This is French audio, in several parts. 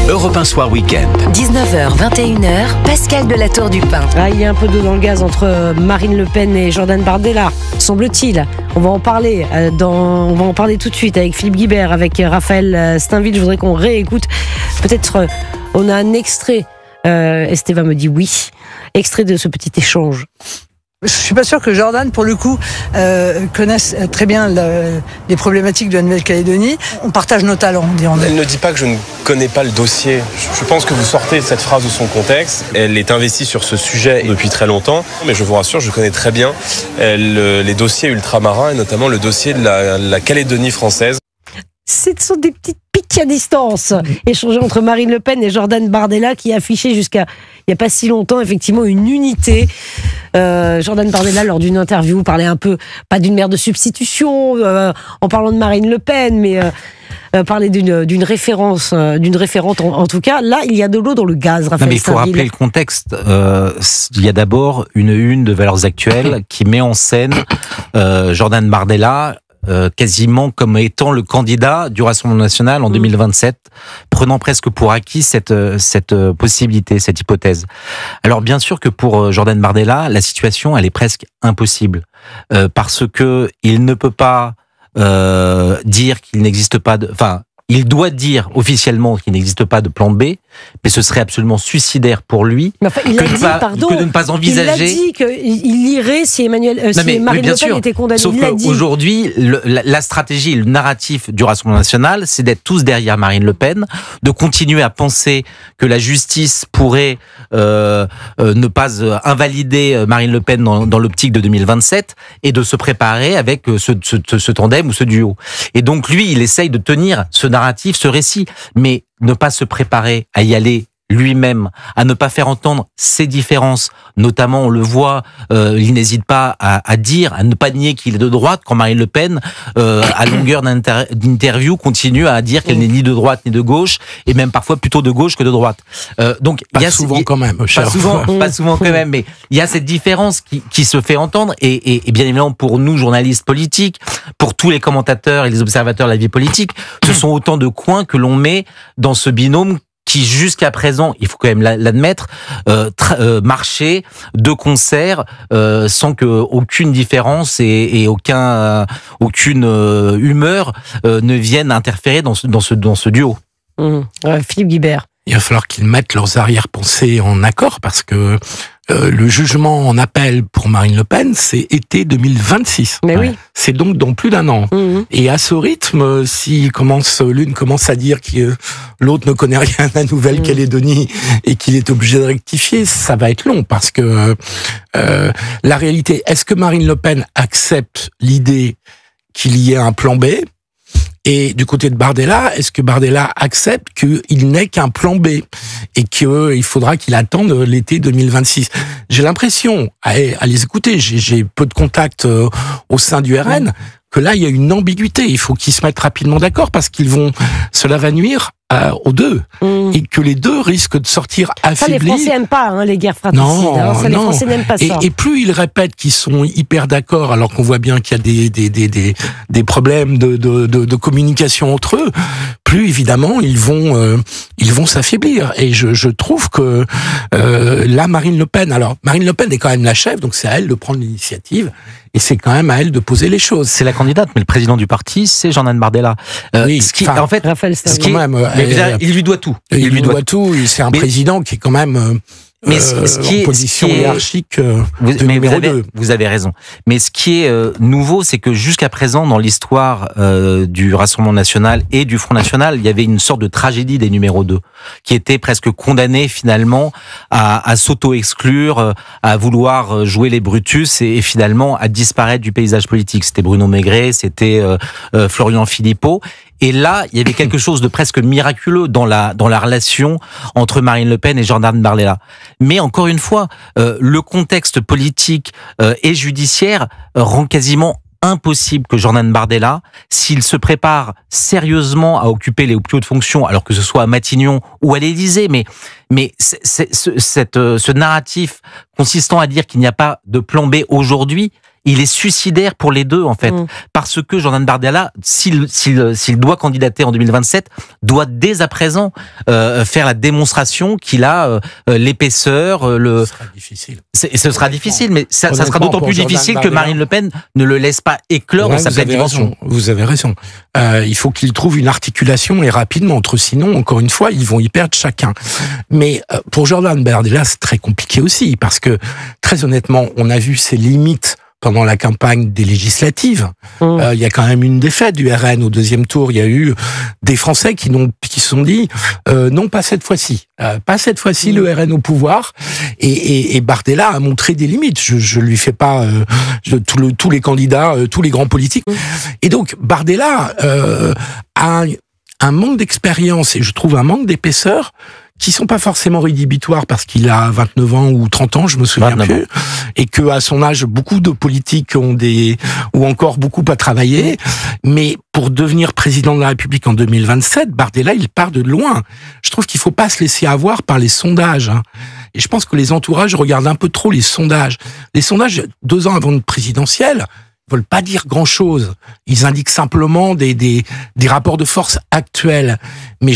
Europe 1 Soir Week-end. 19h, 21h, Pascal de la Tour du Pin. Il y a un peu d'eau dans le gaz entre Marine Le Pen et Jordan Bardella, semble-t-il. On va en parler tout de suite avec Philippe Guibert, avec Raphaël Steinville. Je voudrais qu'on réécoute. Peut-être on a un extrait. Estéva me dit oui. Extrait de ce petit échange. Je suis pas sûr que Jordan, pour le coup, connaisse très bien les problématiques de la Nouvelle-Calédonie. On partage nos talents, dirons-nous. Elle ne dit pas que je ne connais pas le dossier. Je pense que vous sortez cette phrase de son contexte. Elle est investie sur ce sujet depuis très longtemps, mais je vous rassure, je connais très bien les dossiers ultramarins et notamment le dossier de la Calédonie française. Ce sont des petites piques à distance échangées entre Marine Le Pen et Jordan Bardella qui affichaient jusqu'à il n'y a pas si longtemps effectivement une unité. Jordan Bardella, lors d'une interview, parlait un peu, pas d'une mère de substitution en parlant de Marine Le Pen, mais parlait d'une référence, d'une référente en tout cas. Là, il y a de l'eau dans le gaz, Raphaël. Non, mais il faut rappeler le contexte. Il y a d'abord une de Valeurs Actuelles qui met en scène Jordan Bardella quasiment comme étant le candidat du Rassemblement national en 2027, prenant presque pour acquis cette possibilité, cette hypothèse. Alors bien sûr que pour Jordan Bardella, la situation elle est presque impossible parce que il ne peut pas dire qu'il n'existe pas de, il doit dire officiellement qu'il n'existe pas de plan B, mais ce serait absolument suicidaire pour lui que de ne pas envisager. Il a dit qu'il irait si Marine Le Pen était condamnée. Sauf qu'aujourd'hui, la stratégie, le narratif du Rassemblement national, c'est d'être tous derrière Marine Le Pen, de continuer à penser que la justice pourrait ne pas invalider Marine Le Pen dans l'optique de 2027 et de se préparer avec ce tandem ou ce duo. Et donc lui, il essaye de tenir ce narratif, ce récit, mais ne pas se préparer à y aller lui-même, à ne pas faire entendre ses différences, notamment on le voit, il n'hésite pas à dire, à ne pas nier qu'il est de droite, quand Marine Le Pen, à longueur d'interview, continue à dire qu'elle n'est ni de droite ni de gauche, et même parfois plutôt de gauche que de droite. Donc pas souvent quand même, pas souvent quand même, mais il y a cette différence qui se fait entendre, et bien évidemment pour nous journalistes politiques, pour tous les commentateurs et les observateurs de la vie politique, ce sont autant de coins que l'on met dans ce binôme qui jusqu'à présent, il faut quand même l'admettre, marchait de concert sans que aucune différence et aucune humeur ne viennent interférer dans ce duo. Philippe Guibert. Il va falloir qu'ils mettent leurs arrière-pensées en accord parce que le jugement en appel pour Marine Le Pen, c'est été 2026. Mais oui. C'est donc dans plus d'un an. Et à ce rythme, si l'une commence à dire que l'autre ne connaît rien à Nouvelle-Calédonie et qu'il est obligé de rectifier, ça va être long parce que la réalité, est-ce que Marine Le Pen accepte l'idée qu'il y ait un plan B ? Et du côté de Bardella, est-ce que Bardella accepte qu'il n'ait qu'un plan B et qu'il faudra qu'il attende l'été 2026 ? J'ai l'impression, à les écouter, j'ai peu de contacts au sein du RN, que là, il y a une ambiguïté. Il faut qu'ils se mettent rapidement d'accord parce cela va nuire aux deux. Et que les deux risquent de sortir affaiblis. Ça, les Français n'aiment pas les guerres fratricides. Les Français n'aiment pas ça. Et plus ils répètent qu'ils sont hyper d'accord, alors qu'on voit bien qu'il y a des problèmes de communication entre eux, plus évidemment ils vont s'affaiblir. Et je trouve que là, Marine Le Pen est quand même la chef, donc c'est à elle de prendre l'initiative. Et c'est quand même à elle de poser les choses. C'est la candidate, mais le président du parti, c'est Jordan Bardella. En fait, Raphaël Steinville. il lui doit tout. Il lui doit tout. C'est un président qui est quand même en position hiérarchique numéro 2. Vous avez raison. Mais ce qui est nouveau, c'est que jusqu'à présent, dans l'histoire du Rassemblement national et du Front national, il y avait une sorte de tragédie des numéros 2, qui étaient presque condamnés finalement à s'auto-exclure, à vouloir jouer les Brutus et finalement à disparaître du paysage politique. C'était Bruno Maigret, c'était Florian Philippot. Et là, il y avait quelque chose de presque miraculeux dans la relation entre Marine Le Pen et Jordan Bardella. Mais encore une fois, le contexte politique et judiciaire rend quasiment impossible que Jordan Bardella, s'il se prépare sérieusement à occuper les plus hautes fonctions, alors que ce soit à Matignon ou à l'Élysée, mais ce narratif consistant à dire qu'il n'y a pas de plan B aujourd'hui, il est suicidaire pour les deux, en fait. Parce que Jordan Bardella, s'il doit candidater en 2027, doit dès à présent faire la démonstration qu'il a l'épaisseur, Ce sera difficile. Ce sera difficile, mais ça sera Honnêtement, d'autant pour plus Jordan difficile que Bardella, Marine Le Pen ne le laisse pas éclore dans sa pleine dimension. Vous avez raison. Il faut qu'il trouve une articulation et rapidement, sinon, encore une fois, ils vont y perdre chacun. Mais pour Jordan Bardella, c'est très compliqué aussi, parce que, très honnêtement, on a vu ses limites pendant la campagne des législatives. Il y a quand même une défaite du RN au deuxième tour. Il y a eu des Français qui se sont dit non, pas cette fois-ci. Pas cette fois-ci, le RN au pouvoir. Et Bardella a montré des limites. Je lui fais pas tous les candidats, tous les grands politiques. Et donc, Bardella a un manque d'expérience et je trouve un manque d'épaisseur qui sont pas forcément rédhibitoires parce qu'il a 29 ans ou 30 ans, je me souviens plus, et que à son âge, beaucoup de politiques ont encore beaucoup à travailler. Mais pour devenir président de la République en 2027, Bardella, il part de loin. Je trouve qu'il faut pas se laisser avoir par les sondages. Et je pense que les entourages regardent un peu trop les sondages. Les sondages, 2 ans avant une présidentielle, veulent pas dire grand-chose. Ils indiquent simplement des rapports de force actuels. Mais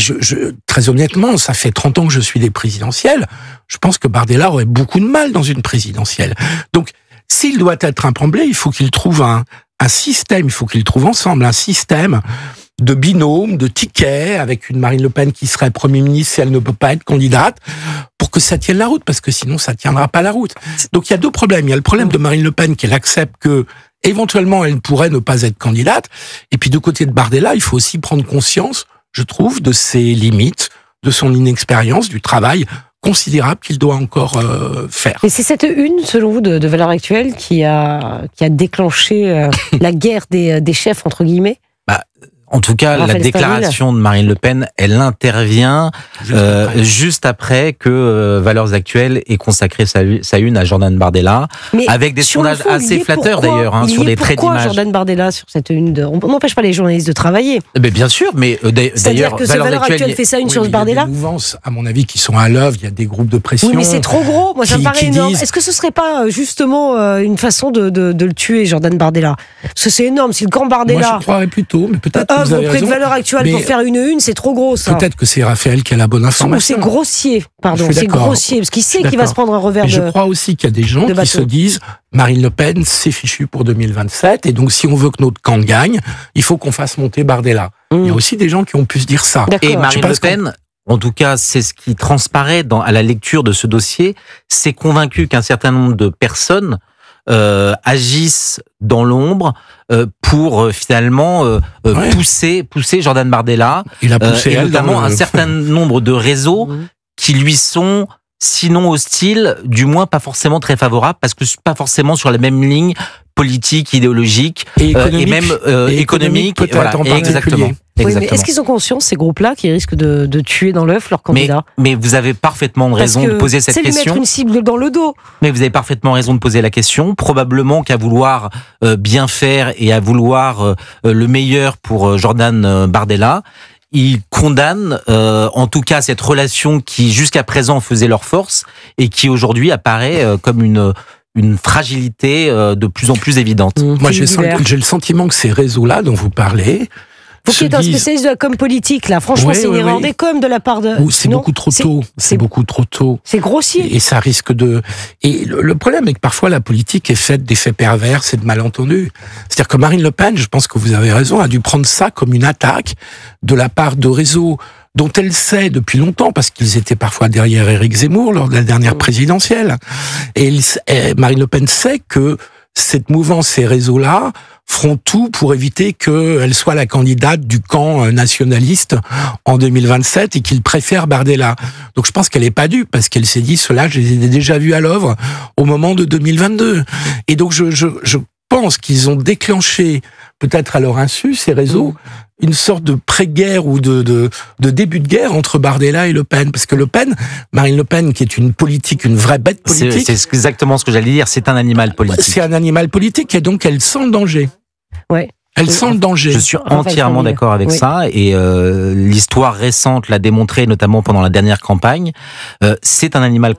très honnêtement, ça fait 30 ans que je suis des présidentielles. Je pense que Bardella aurait beaucoup de mal dans une présidentielle. Donc, s'il doit être un Tremblay, il faut qu'il trouve un système, il faut qu'il trouve ensemble un système de binôme, de tickets, avec une Marine Le Pen qui serait Premier ministre si elle ne peut pas être candidate, pour que ça tienne la route, parce que sinon ça tiendra pas la route. Donc il y a 2 problèmes. Il y a le problème de Marine Le Pen qu'elle accepte que éventuellement elle pourrait ne pas être candidate, et puis de côté de Bardella, il faut aussi prendre conscience, je trouve, de ses limites, de son inexpérience, du travail considérable qu'il doit encore faire. Et c'est cette une, selon vous, de Valeurs Actuelles qui a déclenché la guerre des chefs, entre guillemets? En tout cas, Raphaël la déclaration de Marine Le Pen, elle intervient juste après que Valeurs Actuelles ait consacré sa une à Jordan Bardella, mais avec des sondages assez flatteurs d'ailleurs, sur des traits d'image. Pourquoi d'image. Jordan Bardella sur cette une On n'empêche pas les journalistes de travailler. Mais bien sûr, mais C'est-à-dire d'ailleurs, que Valeurs Actuelles fait ça une sur Bardella. Il y a des mouvances, à mon avis, qui sont à l'œuvre. Il y a des groupes de pression. Oui, mais c'est trop gros. Moi, ça me paraît énorme. Disent... Est-ce que ce serait pas justement une façon de le tuer, Jordan Bardella? Parce que c'est énorme. Si le camp Bardella. Moi, je croirais plutôt, mais peut-être que vous avez auprès de raison. Valeurs Actuelles pour faire une, c'est trop gros, ça. Peut-être que c'est Raphaël qui a la bonne information. C'est grossier, pardon. C'est grossier, parce qu'il sait qu'il va se prendre un revers de. Je crois aussi qu'il y a des gens qui se disent Marine Le Pen, c'est fichu pour 2027, et donc si on veut que notre camp gagne, il faut qu'on fasse monter Bardella. Il y a aussi des gens qui ont pu se dire ça. Et Marine Le Pen, en tout cas, c'est ce qui transparaît à la lecture de ce dossier, c'est convaincu qu'un certain nombre de personnes agissent dans l'ombre pour finalement pousser Jordan Bardella, il a poussé et notamment un certain nombre de réseaux qui lui sont sinon hostiles, du moins pas forcément très favorables, parce que pas forcément sur la même ligne politique, idéologique et même économique, peut-être en exactement. Oui, mais est-ce qu'ils ont conscience, ces groupes-là, qui risquent de tuer dans l'œuf leur candidat? Mais vous avez parfaitement raison de poser cette question. C'est lui mettre une cible dans le dos. Mais vous avez parfaitement raison de poser la question. Probablement qu'à vouloir bien faire et à vouloir le meilleur pour Jordan Bardella, il condamne en tout cas cette relation qui jusqu'à présent faisait leur force et qui aujourd'hui apparaît comme une fragilité de plus en plus évidente. Moi, j'ai le sentiment que ces réseaux-là dont vous parlez... Vous qui êtes un spécialiste de la com politique, là, franchement, c'est une erreur des com de la part de... C'est beaucoup trop tôt. C'est beaucoup trop tôt. C'est grossier. Et ça risque de... Et le problème est que parfois la politique est faite d'effets pervers et de malentendus. C'est-à-dire que Marine Le Pen, je pense que vous avez raison, a dû prendre ça comme une attaque de la part de réseaux dont elle sait depuis longtemps, parce qu'ils étaient parfois derrière Éric Zemmour lors de la dernière présidentielle. Et Marine Le Pen sait que cette mouvance, ces réseaux-là, feront tout pour éviter qu'elle soit la candidate du camp nationaliste en 2027 et qu'ils préfèrent Bardella. Donc je pense qu'elle n'est pas dupe, parce qu'elle s'est dit, cela, je les ai déjà vus à l'œuvre au moment de 2022. Et donc je pense qu'ils ont déclenché, peut-être à leur insu, ces réseaux, une sorte de pré-guerre ou de début de guerre entre Bardella et Le Pen. Parce que Marine Le Pen, qui est une vraie bête politique... C'est exactement ce que j'allais dire, c'est un animal politique. C'est un animal politique, et donc elle sent le danger. Ouais. Elle sent le danger. Je suis entièrement d'accord avec ça, et l'histoire récente l'a démontré, notamment pendant la dernière campagne. C'est un animal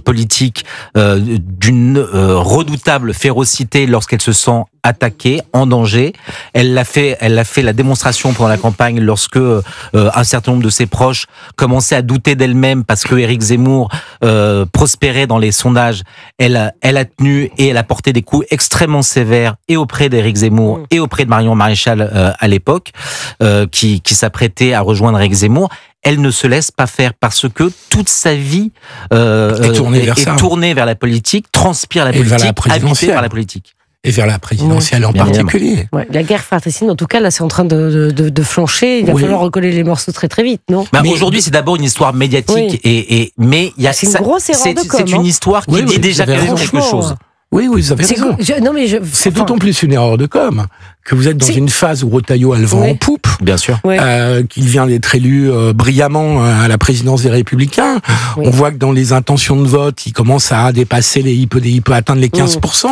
politique d'une redoutable férocité lorsqu'elle se sent attaquée, en danger. Elle a fait la démonstration pendant la campagne lorsque un certain nombre de ses proches commençaient à douter d'elle-même parce que Éric Zemmour prospérait dans les sondages. Elle a tenu et elle a porté des coups extrêmement sévères et auprès d'Éric Zemmour et auprès de Marion Maréchal à l'époque, qui s'apprêtait à rejoindre Éric Zemmour. Elle ne se laisse pas faire parce que toute sa vie est tournée vers la politique, transpire la politique, habitée par la politique. Et vers la présidentielle en particulier. Ouais, la guerre fratricide, en tout cas, là, c'est en train de flancher. Il va falloir recoller les morceaux très très vite, non ? Mais aujourd'hui, c'est d'abord une histoire médiatique, mais il y a c'est une grosse erreur de com. C'est une histoire qui dit déjà quelque chose. Oui, vous avez raison. C'est d'autant plus une erreur de com que vous êtes dans une phase où Retailleau a le vent en poupe. Bien sûr. Qu'il vient d'être élu brillamment à la présidence des Républicains. On voit que dans les intentions de vote, il commence à dépasser il peut atteindre les 15%.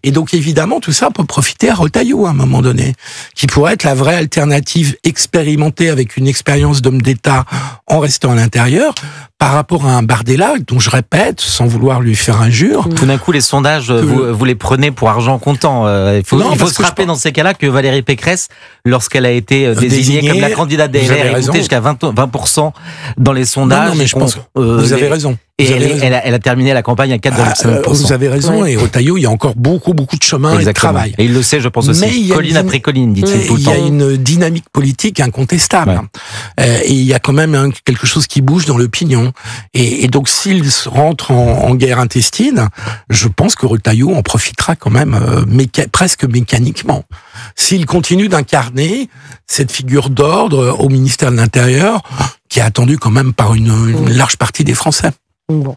Et donc, évidemment, tout ça peut profiter à Retailleau à un moment donné, qui pourrait être la vraie alternative expérimentée avec une expérience d'homme d'État en restant à l'intérieur, par rapport à un Bardella, dont je répète, sans vouloir lui faire injure. Tout d'un coup, les sondages, vous les prenez pour argent comptant. Il faut se rappeler dans ces cas-là que Valérie Pécresse, lorsqu'elle a été désignée comme la candidate des LR, est montée jusqu'à 20% dans les sondages. Non, mais je pense que vous avez raison. Et elle a terminé la campagne à 4,5%. Vous avez raison, et Retailleau, il y a encore beaucoup de chemin et de travail. Et il le sait, je pense aussi. Colline après colline, dit-il tout le temps. Il y a une dynamique politique incontestable. Et il y a quand même quelque chose qui bouge dans l'opinion. Et donc, s'il rentre en guerre intestine, je pense que Retailleau en profitera quand même presque mécaniquement. S'il continue d'incarner cette figure d'ordre au ministère de l'Intérieur, qui est attendue quand même par une large partie des Français. Bon.